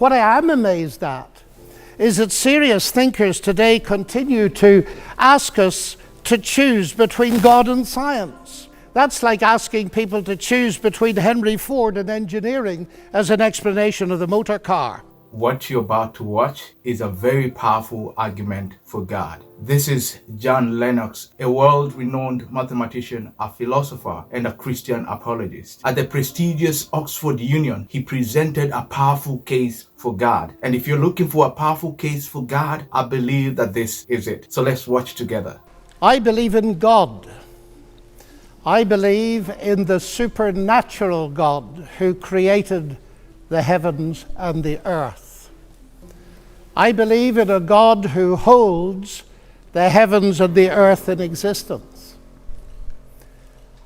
What I am amazed at is that serious thinkers today continue to ask us to choose between God and science. That's like asking people to choose between Henry Ford and engineering as an explanation of the motor car. What you're about to watch is a very powerful argument for God. This is John Lennox, a world-renowned mathematician, a philosopher, and a Christian apologist. At the prestigious Oxford Union, he presented a powerful case for God. And if you're looking for a powerful case for God, I believe that this is it. So let's watch together. I believe in God. I believe in the supernatural God who created the heavens and the earth. I believe in a God who holds the heavens and the earth in existence.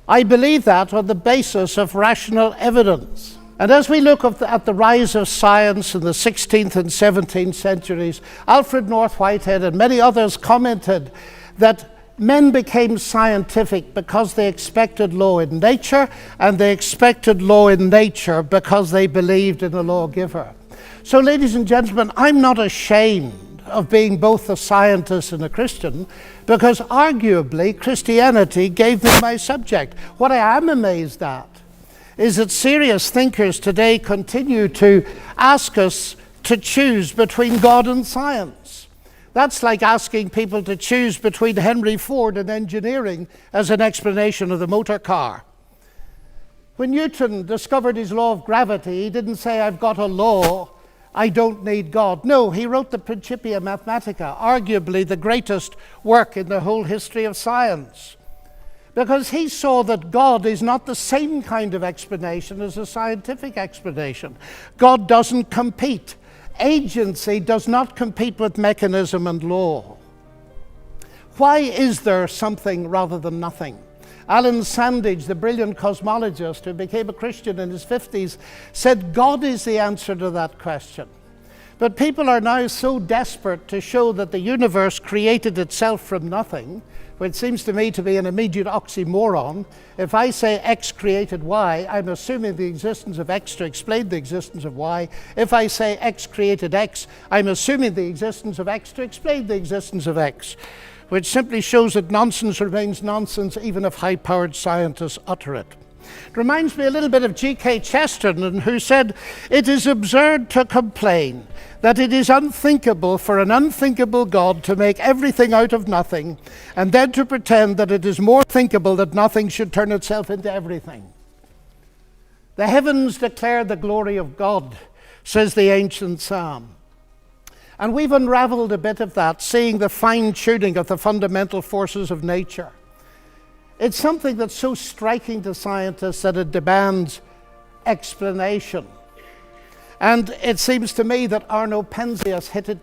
I believe that on the basis of rational evidence. And as we look at the rise of science in the 16th and 17th centuries, Alfred North Whitehead and many others commented that men became scientific because they expected law in nature, and they expected law in nature because they believed in a lawgiver. So, ladies and gentlemen, I'm not ashamed of being both a scientist and a Christian, because arguably Christianity gave me my subject. What I am amazed at is that serious thinkers today continue to ask us to choose between God and science. That's like asking people to choose between Henry Ford and engineering as an explanation of the motor car. When Newton discovered his law of gravity, he didn't say, I've got a law, I don't need God. No, he wrote the Principia Mathematica, arguably the greatest work in the whole history of science. Because he saw that God is not the same kind of explanation as a scientific explanation. God doesn't compete. Agency does not compete with mechanism and law. Why is there something rather than nothing? Alan Sandage, the brilliant cosmologist who became a Christian in his 50s, said God is the answer to that question. But people are now so desperate to show that the universe created itself from nothing, which seems to me to be an immediate oxymoron. If I say X created Y, I'm assuming the existence of X to explain the existence of Y. If I say X created X, I'm assuming the existence of X to explain the existence of X, which simply shows that nonsense remains nonsense even if high-powered scientists utter it. It reminds me a little bit of G.K. Chesterton, who said, "It is absurd to complain that it is unthinkable for an unthinkable God to make everything out of nothing, and then to pretend that it is more thinkable that nothing should turn itself into everything." The heavens declare the glory of God, says the ancient psalm. And we've unraveled a bit of that, seeing the fine-tuning of the fundamental forces of nature. It's something that's so striking to scientists that it demands explanation. And it seems to me that Arno Penzias hit it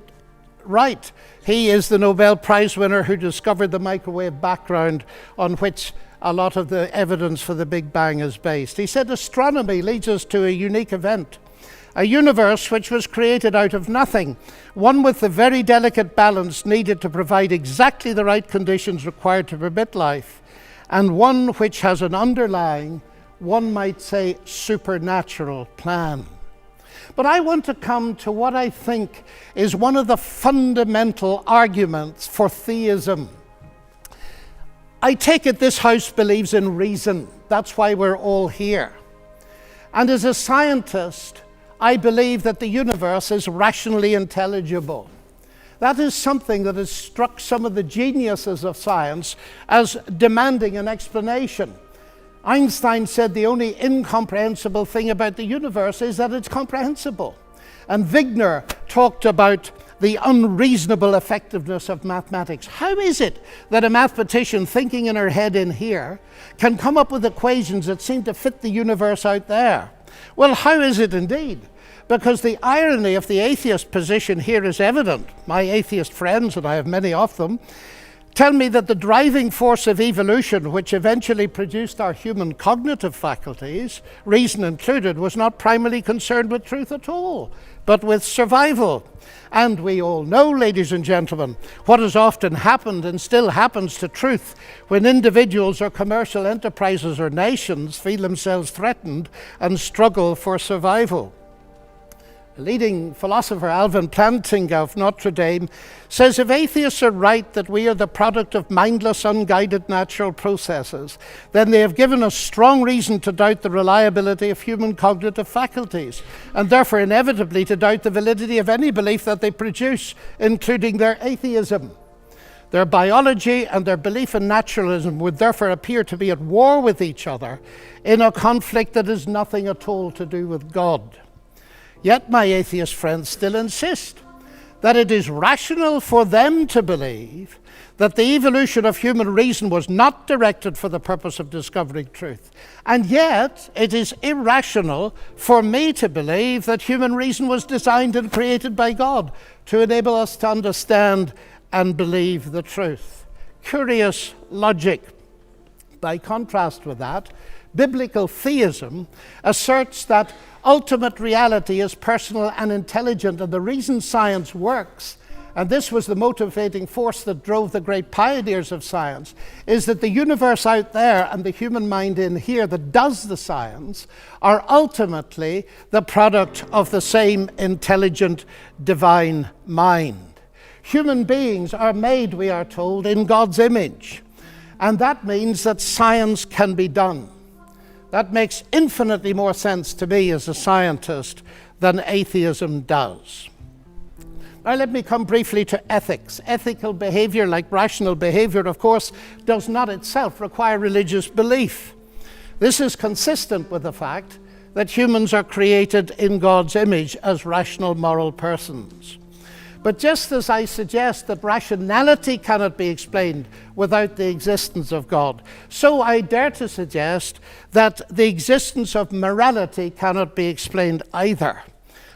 right. He is the Nobel Prize winner who discovered the microwave background on which a lot of the evidence for the Big Bang is based. He said astronomy leads us to a unique event, a universe which was created out of nothing, one with the very delicate balance needed to provide exactly the right conditions required to permit life, and one which has an underlying, one might say, supernatural plan. But I want to come to what I think is one of the fundamental arguments for theism. I take it this house believes in reason. That's why we're all here. And as a scientist, I believe that the universe is rationally intelligible. That is something that has struck some of the geniuses of science as demanding an explanation. Einstein said the only incomprehensible thing about the universe is that it's comprehensible. And Wigner talked about the unreasonable effectiveness of mathematics. How is it that a mathematician thinking in her head in here can come up with equations that seem to fit the universe out there? Well, how is it indeed? Because the irony of the atheist position here is evident. My atheist friends, and I have many of them, tell me that the driving force of evolution, which eventually produced our human cognitive faculties, reason included, was not primarily concerned with truth at all, but with survival. And we all know, ladies and gentlemen, what has often happened and still happens to truth when individuals or commercial enterprises or nations feel themselves threatened and struggle for survival. A leading philosopher, Alvin Plantinga of Notre Dame, says if atheists are right that we are the product of mindless, unguided natural processes, then they have given us strong reason to doubt the reliability of human cognitive faculties, and therefore inevitably to doubt the validity of any belief that they produce, including their atheism. Their biology and their belief in naturalism would therefore appear to be at war with each other in a conflict that has nothing at all to do with God. Yet my atheist friends still insist that it is rational for them to believe that the evolution of human reason was not directed for the purpose of discovering truth. And yet it is irrational for me to believe that human reason was designed and created by God to enable us to understand and believe the truth. Curious logic. By contrast with that, biblical theism asserts that ultimate reality is personal and intelligent, and the reason science works, and this was the motivating force that drove the great pioneers of science, is that the universe out there and the human mind in here that does the science are ultimately the product of the same intelligent divine mind. Human beings are made, we are told, in God's image, and that means that science can be done. That makes infinitely more sense to me as a scientist than atheism does. Now let me come briefly to ethics. Ethical behavior, like rational behavior, of course, does not itself require religious belief. This is consistent with the fact that humans are created in God's image as rational moral persons. But just as I suggest that rationality cannot be explained without the existence of God, so I dare to suggest that the existence of morality cannot be explained either.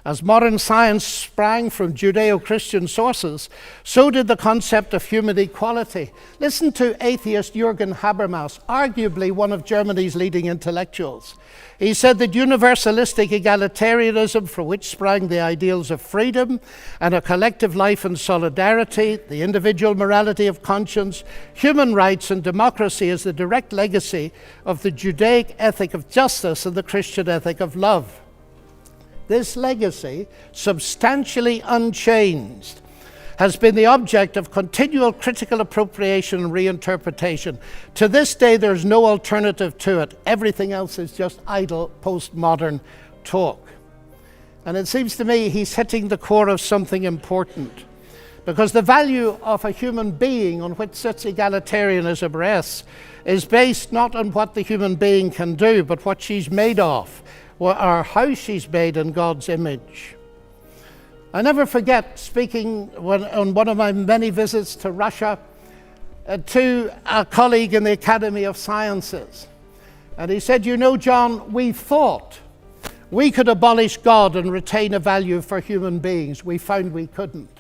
As modern science sprang from Judeo-Christian sources, so did the concept of human equality. Listen to atheist Jürgen Habermas, arguably one of Germany's leading intellectuals. He said that universalistic egalitarianism, from which sprang the ideals of freedom and a collective life in solidarity, the individual morality of conscience, human rights and democracy, is the direct legacy of the Judaic ethic of justice and the Christian ethic of love. This legacy, substantially unchanged, has been the object of continual critical appropriation and reinterpretation. To this day, there's no alternative to it. Everything else is just idle postmodern talk. And it seems to me he's hitting the core of something important, because the value of a human being on which such egalitarianism rests is based not on what the human being can do, but what she's made of, or how she's made in God's image. I never forget speaking on one of my many visits to Russia to a colleague in the Academy of Sciences. And he said, "You know, John, we thought we could abolish God and retain a value for human beings. We found we couldn't,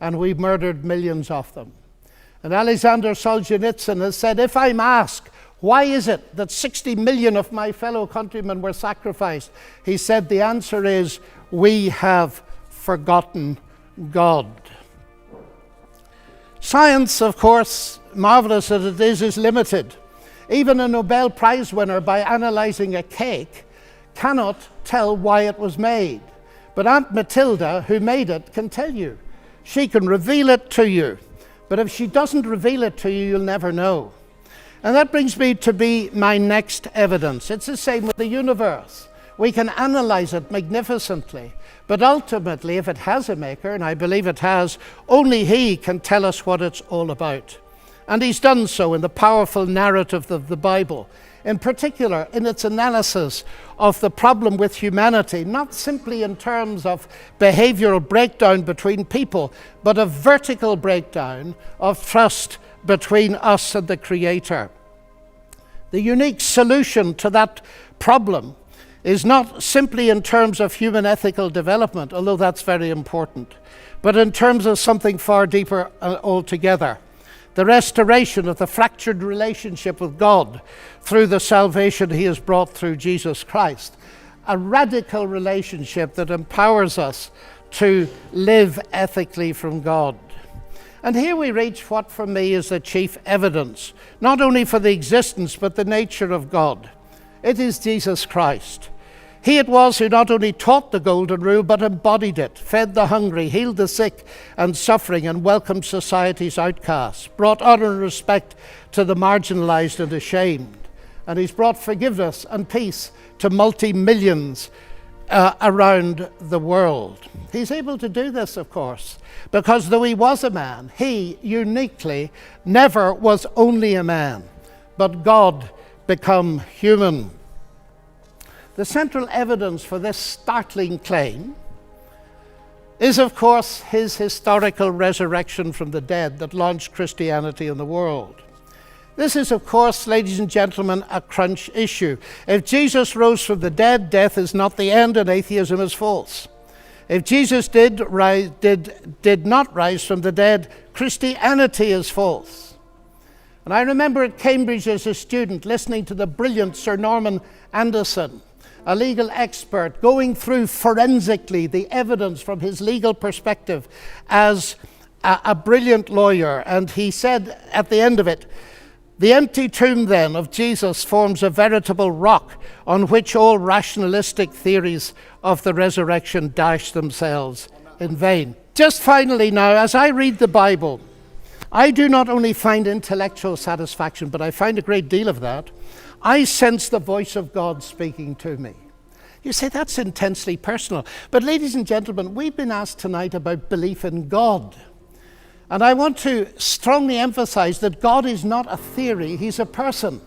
and we murdered millions of them." And Alexander Solzhenitsyn has said, "If I'm asked, why is it that 60 million of my fellow countrymen were sacrificed?" He said, the answer is, we have forgotten God. Science, of course, marvelous as it is limited. Even a Nobel Prize winner, by analyzing a cake, cannot tell why it was made. But Aunt Matilda, who made it, can tell you. She can reveal it to you. But if she doesn't reveal it to you, you'll never know. And that brings me to my next evidence. It's the same with the universe. We can analyze it magnificently, but ultimately, if it has a maker, and I believe it has, only he can tell us what it's all about. And he's done so in the powerful narrative of the Bible, in particular in its analysis of the problem with humanity, not simply in terms of behavioral breakdown between people, but a vertical breakdown of trust between us and the Creator. The unique solution to that problem is not simply in terms of human ethical development, although that's very important, but in terms of something far deeper altogether. The restoration of the fractured relationship with God through the salvation he has brought through Jesus Christ. A radical relationship that empowers us to live ethically from God. And here we reach what for me is the chief evidence, not only for the existence but the nature of God. It is Jesus Christ. He it was who not only taught the golden rule, but embodied it, fed the hungry, healed the sick and suffering, and welcomed society's outcasts, brought honor and respect to the marginalized and ashamed. And he's brought forgiveness and peace to multi-millions around the world. He's able to do this, of course, because though he was a man, he uniquely never was only a man, but God become human. The central evidence for this startling claim is, of course, his historical resurrection from the dead that launched Christianity in the world. This is, of course, ladies and gentlemen, a crunch issue. If Jesus rose from the dead, death is not the end and atheism is false. If Jesus did not rise from the dead, Christianity is false. And I remember at Cambridge as a student listening to the brilliant Sir Norman Anderson, a legal expert, going through forensically the evidence from his legal perspective as a brilliant lawyer. And he said at the end of it, "The empty tomb then of Jesus forms a veritable rock on which all rationalistic theories of the resurrection dash themselves in vain." Just finally now, as I read the Bible, I do not only find intellectual satisfaction, but I find a great deal of that. I sense the voice of God speaking to me. You say that's intensely personal. But ladies and gentlemen, we've been asked tonight about belief in God. And I want to strongly emphasize that God is not a theory, he's a person.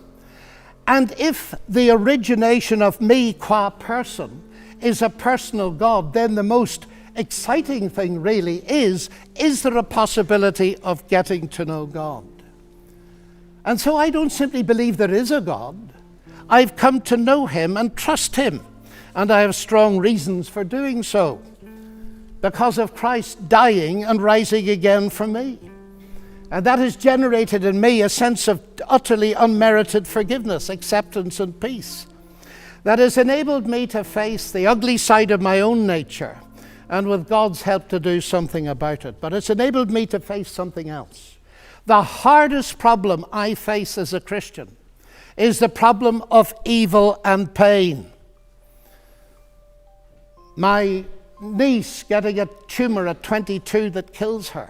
And if the origination of me qua person is a personal God, then the most exciting thing really is there a possibility of getting to know God? And so I don't simply believe there is a God. I've come to know him and trust him. And I have strong reasons for doing so, because of Christ dying and rising again for me. And that has generated in me a sense of utterly unmerited forgiveness, acceptance, and peace. That has enabled me to face the ugly side of my own nature, and with God's help to do something about it. But it's enabled me to face something else. The hardest problem I face as a Christian is the problem of evil and pain. My niece getting a tumor at 22 that kills her.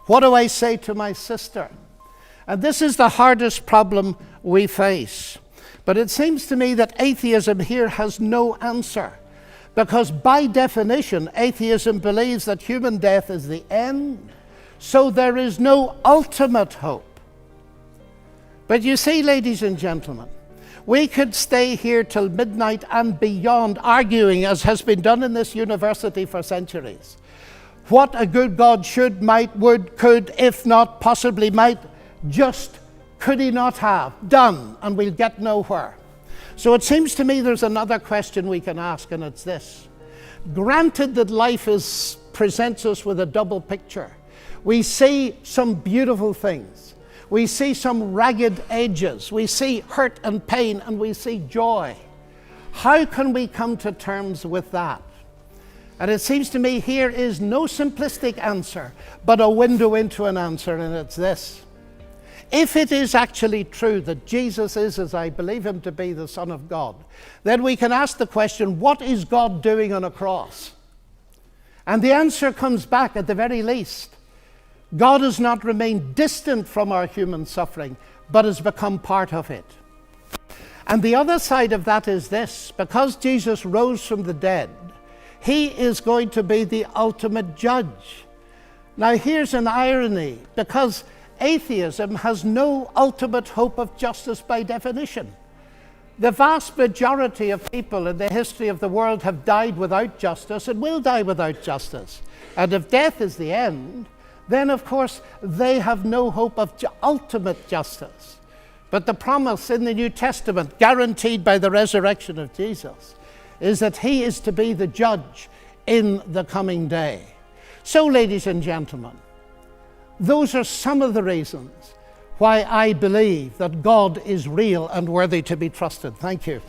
What do I say to my sister? And this is the hardest problem we face. But it seems to me that atheism here has no answer, because by definition, atheism believes that human death is the end, so there is no ultimate hope. But you see, ladies and gentlemen, we could stay here till midnight and beyond arguing, as has been done in this university for centuries, what a good God should, might, would, could, if not, possibly might, just could he not have done, and we'll get nowhere. So it seems to me there's another question we can ask, and it's this. Granted that life presents us with a double picture. We see some beautiful things. We see some ragged edges. We see hurt and pain, and we see joy. How can we come to terms with that? And it seems to me here is no simplistic answer, but a window into an answer, and it's this. If it is actually true that Jesus is, as I believe him to be, the Son of God, then we can ask the question, what is God doing on a cross? And the answer comes back at the very least. God has not remained distant from our human suffering, but has become part of it. And the other side of that is this: because Jesus rose from the dead, he is going to be the ultimate judge. Now here's an irony, because atheism has no ultimate hope of justice by definition. The vast majority of people in the history of the world have died without justice and will die without justice. And if death is the end, then of course they have no hope of ultimate justice. But the promise in the New Testament, guaranteed by the resurrection of Jesus, is that he is to be the judge in the coming day. So, ladies and gentlemen, those are some of the reasons why I believe that God is real and worthy to be trusted. Thank you.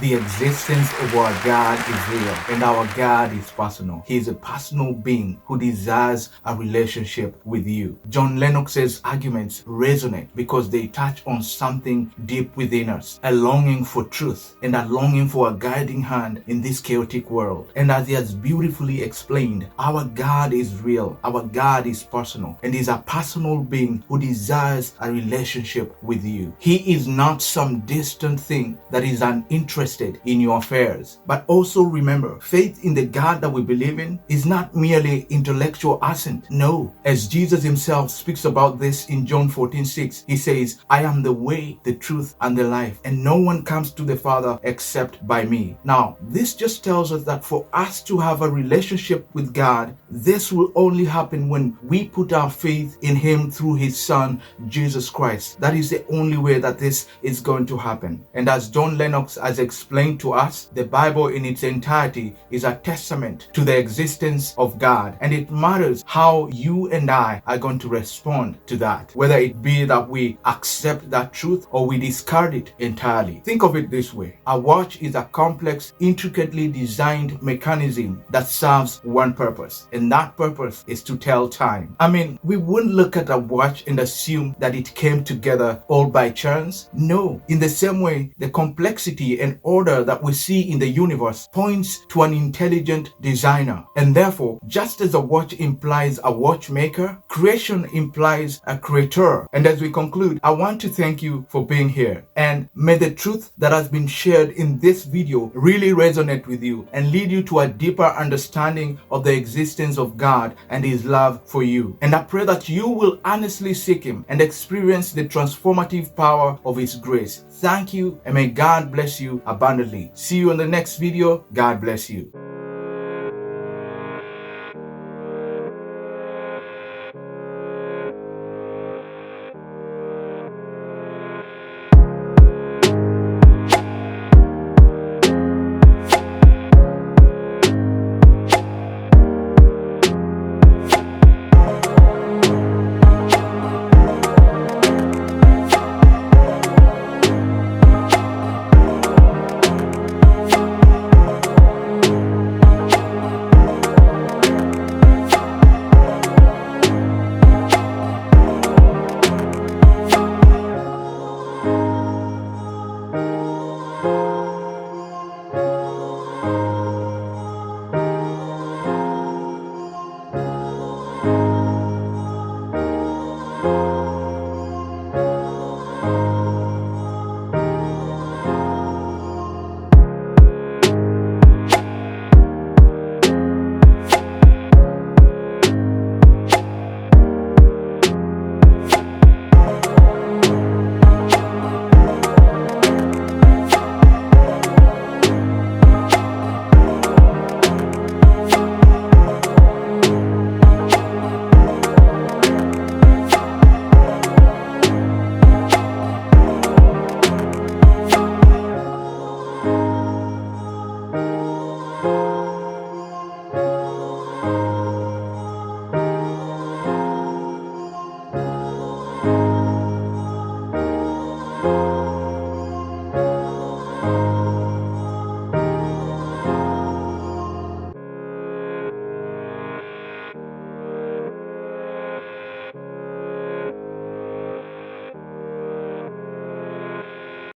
The existence of our God is real, and our God is personal. He is a personal being who desires a relationship with you. John Lennox's arguments resonate because they touch on something deep within us, a longing for truth and a longing for a guiding hand in this chaotic world. And as he has beautifully explained, our God is real, our God is personal, and is a personal being who desires a relationship with you. He is not some distant thing that is uninterested in your affairs. But also remember, faith in the God that we believe in is not merely intellectual assent. No, as Jesus himself speaks about this in John 14:6, he says, I am the way, the truth, and the life, and no one comes to the Father except by me. Now, this just tells us that for us to have a relationship with God, this will only happen when we put our faith in him through his Son, Jesus Christ. That is the only way that this is going to happen. And as John Lennox has explained to us, the Bible in its entirety is a testament to the existence of God, and it matters how you and I are going to respond to that, whether it be that we accept that truth or we discard it entirely. Think of it this way: a watch is a complex, intricately designed mechanism that serves one purpose, and that purpose is to tell time. I mean, we wouldn't look at a watch and assume that it came together all by chance. No, in the same way, the complexity and order that we see in the universe points to an intelligent designer. And therefore, just as a watch implies a watchmaker, creation implies a creator. And as we conclude, I want to thank you for being here. And may the truth that has been shared in this video really resonate with you and lead you to a deeper understanding of the existence of God and his love for you. And I pray that you will honestly seek him and experience the transformative power of his grace. Thank you, and may God bless you abundantly. See you in the next video. God bless you.